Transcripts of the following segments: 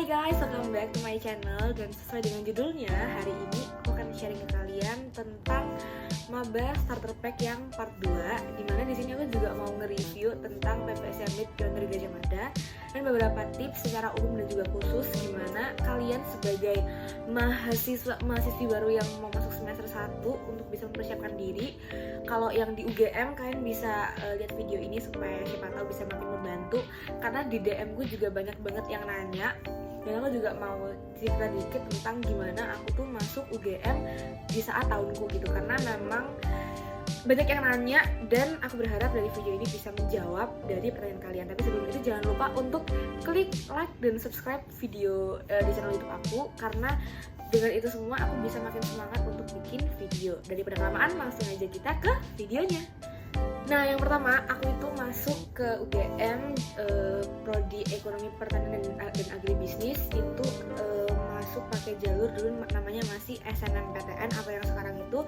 Hai guys, welcome back to my channel. Dan sesuai dengan judulnya, hari ini aku akan sharing ke kalian tentang Maba Starter Pack yang part 2. Dimana di sini aku juga mau nge-review tentang PPSMB Pionir Gajah Mada dan beberapa tips secara umum dan juga khusus gimana kalian sebagai mahasiswi baru yang mau masuk semester 1 untuk bisa mempersiapkan diri. Kalau yang di UGM kalian bisa lihat video ini supaya siapa tahu bisa makin membantu, karena di DM gue juga banyak banget yang nanya. Dan aku juga mau cerita dikit tentang gimana aku tuh masuk UGM di saat tahunku gitu, karena memang banyak yang nanya dan aku berharap dari video ini bisa menjawab dari pertanyaan kalian. Tapi sebelum itu jangan lupa untuk klik like dan subscribe video di channel YouTube aku, karena dengan itu semua aku bisa makin semangat untuk bikin video. Daripada kelamaan, langsung aja kita ke videonya. Nah, yang pertama, aku itu masuk ke UGM Prodi Ekonomi Pertanian dan Agribisnis. Itu masuk pakai jalur dulu namanya masih SNMPTN, atau yang sekarang itu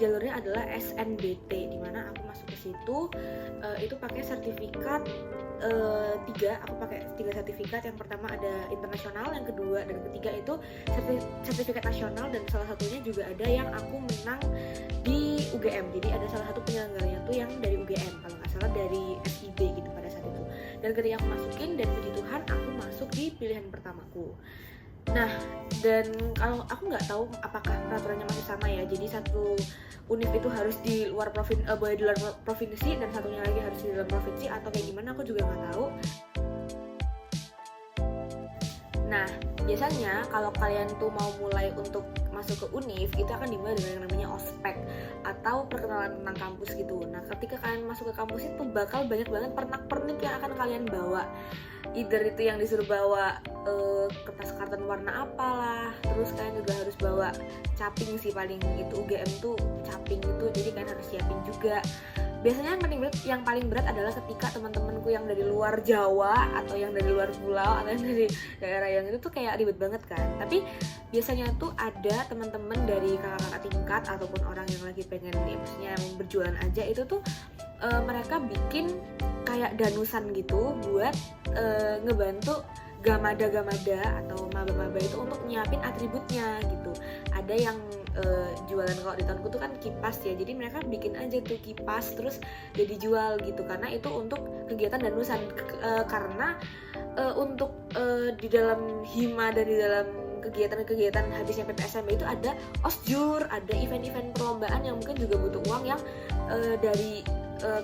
jalurnya adalah SNBT, dimana aku masuk ke situ itu pakai sertifikat 3. Aku pakai 3 sertifikat. Yang pertama ada internasional, yang kedua dan ketiga itu sertifikat nasional, dan salah satunya juga ada yang aku menang di UGM. Jadi ada salah satu penyelenggaranya tuh yang dari UGM, kalau nggak salah dari FIB gitu pada saat itu. Dan ketika aku masukin, dan puji Tuhan aku masuk di pilihan pertamaku. Nah, dan kalau aku nggak tahu apakah peraturannya masih sama ya. Jadi satu univ itu harus di luar boleh di luar provinsi, dan satunya lagi harus di dalam provinsi, atau kayak gimana aku juga nggak tahu. Nah, biasanya kalau kalian tuh mau mulai untuk masuk ke univ, itu akan dimulai dengan yang namanya ospek atau perkenalan tentang kampus gitu. Nah, ketika kalian masuk ke kampus itu bakal banyak banget pernak-pernik yang akan kalian bawa. Either itu yang disuruh bawa kertas karton warna apalah, terus kalian juga harus bawa caping sih, paling itu UGM tuh caping itu, jadi kalian harus siapin juga. Biasanya yang paling berat adalah ketika teman-temanku yang dari luar Jawa atau yang dari luar pulau atau yang dari daerah yang itu tuh kayak ribet banget kan. Tapi biasanya tuh ada teman-teman dari kakak-kakak tingkat ataupun orang yang lagi pengen nih, maksudnya yang berjualan aja, itu tuh mereka bikin kayak danusan gitu buat ngebantu gamada atau maba-maba itu untuk nyiapin atributnya gitu. Ada yang jualan, kalau di tahunku tuh kan kipas ya, jadi mereka bikin aja tuh kipas terus jadi jual gitu, karena itu untuk kegiatan danusan. Karena untuk di dalam hima dan di dalam kegiatan-kegiatan habisnya PPSMB itu ada osjur, ada event-event perlombaan yang mungkin juga butuh uang yang dari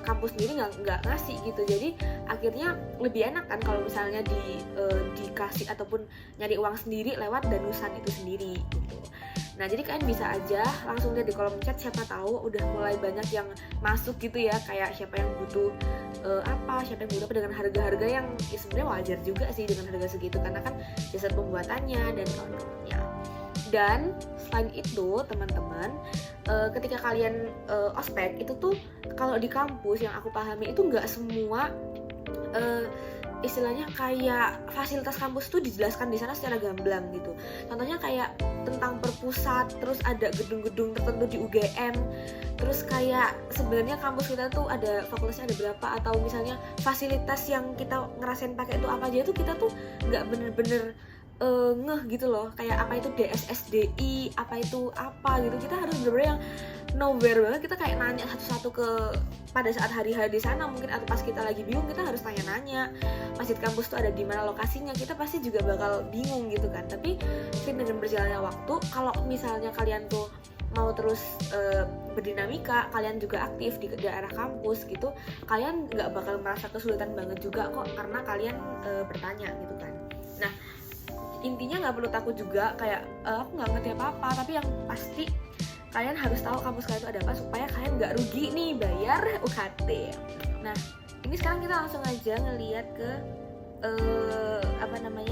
kampus sendiri nggak ngasih gitu. Jadi akhirnya lebih enak kan kalau misalnya dikasih ataupun nyari uang sendiri lewat danusan itu sendiri gitu. Nah, jadi kalian bisa aja langsung lihat di kolom chat, siapa tahu udah mulai banyak yang masuk gitu ya, kayak siapa yang butuh siapa yang butuh apa, dengan harga-harga yang ya sebenarnya wajar juga sih dengan harga segitu, karena kan jasa pembuatannya dan kawan-kawannya. Dan selain itu teman-teman, ketika kalian ospek itu tuh kalau di kampus yang aku pahami itu nggak semua istilahnya kayak fasilitas kampus tuh dijelaskan di sana secara gamblang gitu. Contohnya kayak tentang perpusat, terus ada gedung-gedung tertentu di UGM, terus kayak sebenarnya kampus kita tuh ada fakultasnya ada berapa, atau misalnya fasilitas yang kita ngerasain pakai itu apa aja, tuh kita tuh nggak bener-bener ngeh gitu loh, kayak apa itu DSSDI, apa itu apa gitu. Kita harus bener-bener yang nowhere banget, kita kayak nanya satu-satu pada saat hari-hari di sana mungkin, atau pas kita lagi bingung kita harus tanya-nanya masjid kampus tuh ada di mana lokasinya, kita pasti juga bakal bingung gitu kan. Tapi dengan berjalannya waktu, kalau misalnya kalian tuh mau terus berdinamika, kalian juga aktif di daerah kampus gitu, kalian nggak bakal merasa kesulitan banget juga kok, karena kalian bertanya gitu kan. Nah, intinya nggak perlu takut juga kayak aku nggak ngerti apa-apa, tapi yang pasti kalian harus tahu kampus kalian itu ada apa, supaya kalian nggak rugi nih bayar UKT. Nah, ini sekarang kita langsung aja ngelihat ke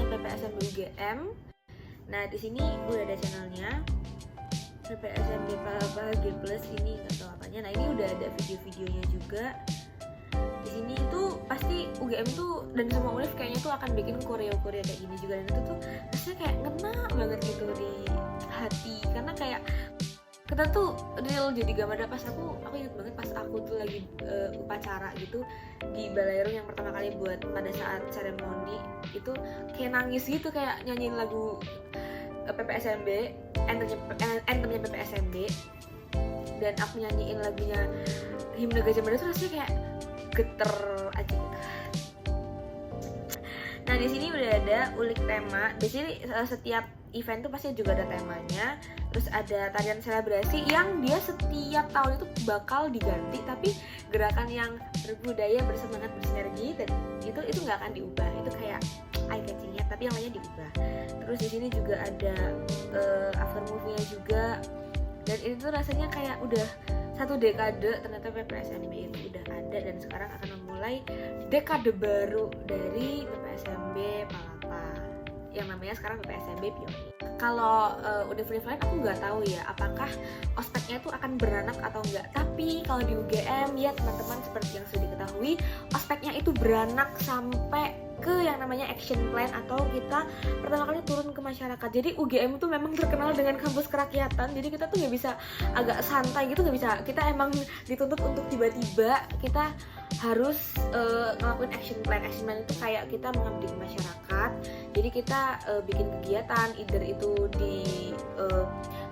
PPSMB UGM. Nah, di sini udah ada channelnya PPSMB G Plus, ini nggak tahu apanya. Nah, ini udah ada video-videonya juga. Di sini tuh pasti UGM tuh dan semua univ kayaknya tuh akan bikin koreo kayak gini juga, dan itu tuh rasanya kayak ngena banget gitu di hati, karena kayak kita tuh real jadi gak ada. Pas aku ingat banget pas aku tuh lagi upacara gitu di Balairung yang pertama kali buat pada saat seremoni itu kayak nangis gitu, kayak nyanyiin lagu PPSMB, anthemnya PPSMB, dan aku nyanyiin lagunya Himne Gajah Mada tuh rasanya kayak geter aja gitu. Nah di sini udah ada ulik tema. Biasanya setiap event tuh pasti juga ada temanya. Terus ada tarian selebrasi yang dia setiap tahun itu bakal diganti, tapi gerakan yang berbudaya, bersemangat, bersinergi, dan itu nggak akan diubah. Itu kayak eye catching-nya, tapi yang lainnya diubah. Terus di sini juga ada after movie-nya juga, dan itu tuh rasanya kayak udah satu dekade ternyata PPSMB itu udah ada, dan sekarang akan memulai dekade baru dari PPSMB Palapa yang namanya sekarang PPSMB Pionir. Kalau univ lain aku nggak tahu ya apakah ospeknya itu akan beranak atau enggak, tapi kalau di UGM ya teman-teman, seperti yang sudah diketahui, ospeknya itu beranak sampai ke yang namanya action plan, atau kita pertama kali turun ke masyarakat. Jadi UGM itu memang terkenal dengan kampus kerakyatan, jadi kita tuh nggak bisa agak santai gitu, nggak bisa. Kita emang dituntut untuk tiba-tiba kita harus ngelakuin action plan. Action plan itu kayak kita mengabdi ke masyarakat. Jadi kita bikin kegiatan, either itu di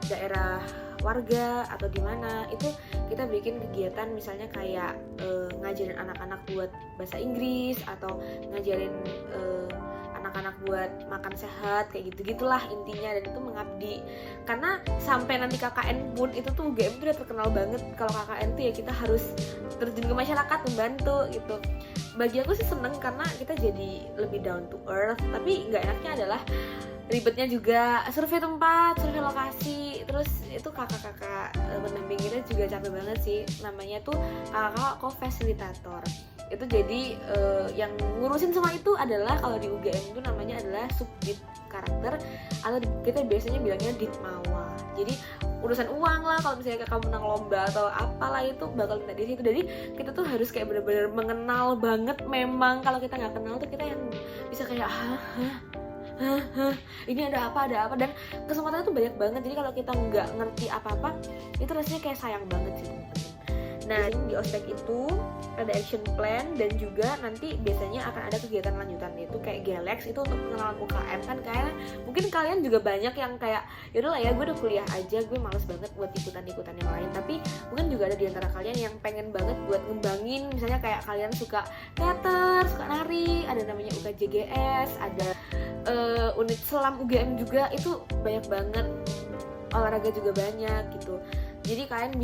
daerah warga atau di mana, itu kita bikin kegiatan misalnya kayak ngajarin anak-anak buat bahasa Inggris, atau ngajarin anak-anak buat makan sehat, kayak gitu-gitulah intinya. Dan itu mengabdi, karena sampai nanti KKN pun itu tuh UGM tuh udah terkenal banget. Kalau KKN tuh ya kita harus terjun ke masyarakat, membantu gitu. Bagi aku sih seneng karena kita jadi lebih down to earth, tapi nggak enaknya adalah ribetnya juga, survei tempat, survei lokasi, terus itu kakak-kakak pendamping kita juga capek banget sih. Namanya tuh kakak co-fasilitator. Itu jadi yang ngurusin semua itu adalah, kalau di UGM itu namanya adalah subdit karakter, atau kita biasanya bilangnya ditmawa. Jadi urusan uang lah, kalau misalnya kamu menang lomba atau apalah itu bakal minta di situ. Jadi kita tuh harus kayak benar-benar mengenal banget. Memang kalau kita nggak kenal tuh kita yang bisa kayak ini ada apa, dan kesempatannya tuh banyak banget. Jadi kalau kita nggak ngerti apa-apa, itu rasanya kayak sayang banget sih teman-teman. Nah di ospek itu ada action plan, dan juga nanti biasanya akan ada kegiatan lanjutan, yaitu kayak Galax, itu untuk pengenalan UKM kan. Kayak mungkin kalian juga banyak yang kayak yaudah lah ya, gue udah kuliah aja, gue males banget buat ikutan-ikutan yang lain. Tapi mungkin juga ada di antara kalian yang pengen banget buat ngembangin, misalnya kayak kalian suka teater, suka nari, ada namanya UKJGS, ada unit selam UGM juga, itu banyak banget. Olahraga juga banyak gitu. Jadi kalian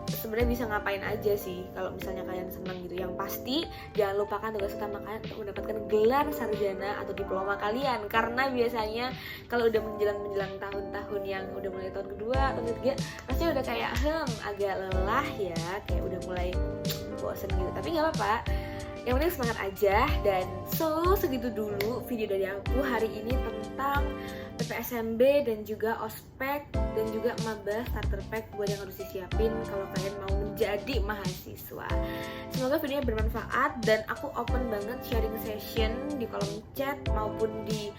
sebenarnya bisa ngapain aja sih kalau misalnya kalian senang gitu. Yang pasti jangan lupakan tugas utama kalian untuk mendapatkan gelar sarjana atau diploma kalian, karena biasanya kalau udah menjelang tahun-tahun yang udah mulai tahun kedua atau ketiga, pasti udah kayak agak lelah ya, kayak udah mulai bosen gitu. Tapi nggak apa-apa, yang penting semangat aja. Dan segitu dulu video dari aku hari ini tentang PPSMB dan juga ospek, dan juga maba starter pack buat yang harus disiapin kalau kalian mau menjadi mahasiswa. Semoga videonya bermanfaat, dan aku open banget sharing session di kolom chat maupun di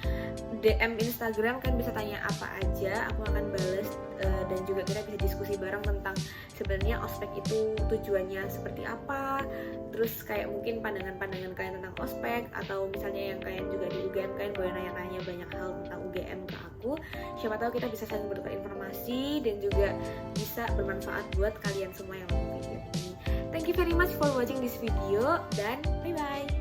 DM Instagram. Kalian bisa tanya apa aja, aku akan bales, dan juga kita bisa diskusi bareng tentang sebenarnya ospek itu tujuannya seperti apa, terus kayak mungkin pandangan-pandangan kalian tentang ospek, atau misalnya yang kalian juga di UGM, kalian boleh nanya-nanya banyak hal tentang UGM ke aku. Siapa tahu kita bisa saling bertukar informasi, dan juga bisa bermanfaat buat kalian semua yang nonton video ini. Thank you very much for watching this video, dan bye bye.